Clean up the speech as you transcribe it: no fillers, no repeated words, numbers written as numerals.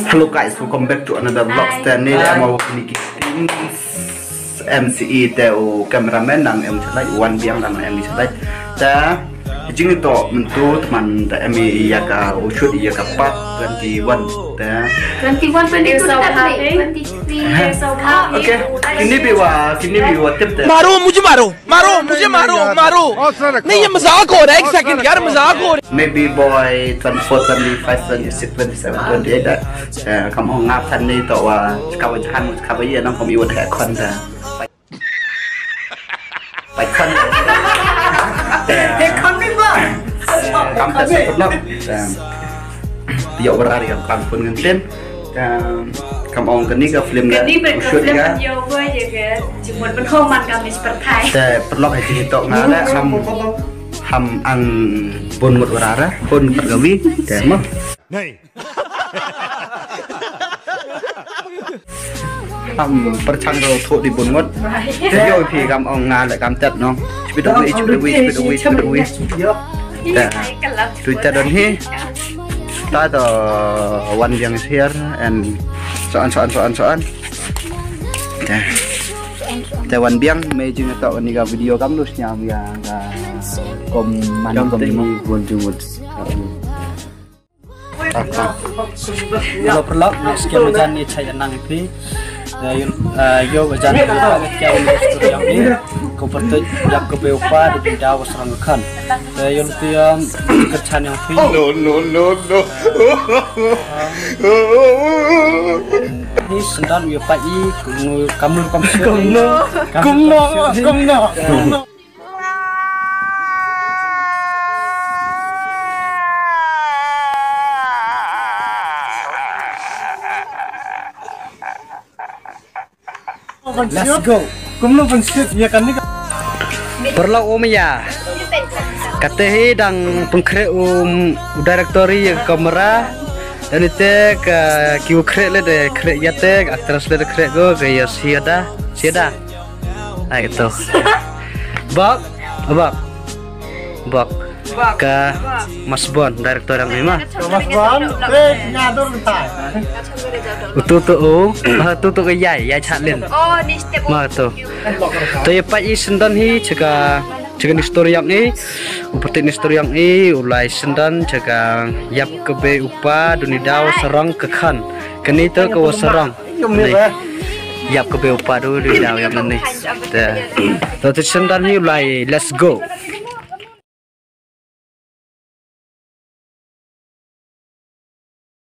Hello guys, welcome back to another vlog. Stand ni mau kini MCE teo cameraman nang em celai Wan Biang nang em celai. Ta jing itu mentu teman ta em iya ka usut iya ka part 21 ta 21 22 23 years old. Okay, ini biwa tip ta मारो मुझे मारो नहीं ये मजाक हो रहा है एक सेकंड यार मजाक हो रहा है maybe boy 24 25 26 27 28 dah kamu ngapan ni to wa kawan jahan kawan iya nang kamu iwan hek kon taไปคอนเด็กคอนไม่บ้าทำแต่สุดแล้วเดี๋ยวberlari yang kampung ngenten kamu orang kini ke film kan ini film video gue juga cuma penhoman kami sepertiแต่ปลอกให้ที่ตกงานแล้วทำอันบนหมดเวลาละคนปัดกวีแต่มั้งทำประชันเราถูกdi bun ngotจะโยพี่กำเอางานและกำจัดน้องชีวิตวีแต่ดูแต่ดนที่ตาต่อวันยังเชียร์and soanแต่วันเบี้ยงไม่จึงต่อวันนี้กับวิดีโอกัมลุสเนี่ยมีกรมมันกรมวันจุดเราประลอกสเกลอาจารย์นี่ใช้ยันนั่งพี่โยอาจารย์ที่เราเกี่ยวกับสตูดิโอนี้ก็เปิดยักษ์กบเบลฟ้าdiดาวสรรคันแต่ยนต์ที่กระชันยังพี่นี่สันดานวิปัยkamu Let's go. Kumno pensit ya kan ni. Perlu ya. Katehi dang pengkre directory kamera dan itu ke kiu kre le de kre yate aktris le de kre go gaya siada. Ah itu. Bak ke Mas Bon director yang lima. Mas Bon, nyadur tak. Tu ke yai chat len. oh ni step Ma tu. Tu ya pak sendan hi jaga histori yang ni, uperti histori yang ni ulai sendan jaga yap kebe upa dunidau serang kekan. Kini tu ke serang. Yap kebe upa dunidau yang ni. Tu sendan hi ulai let's go.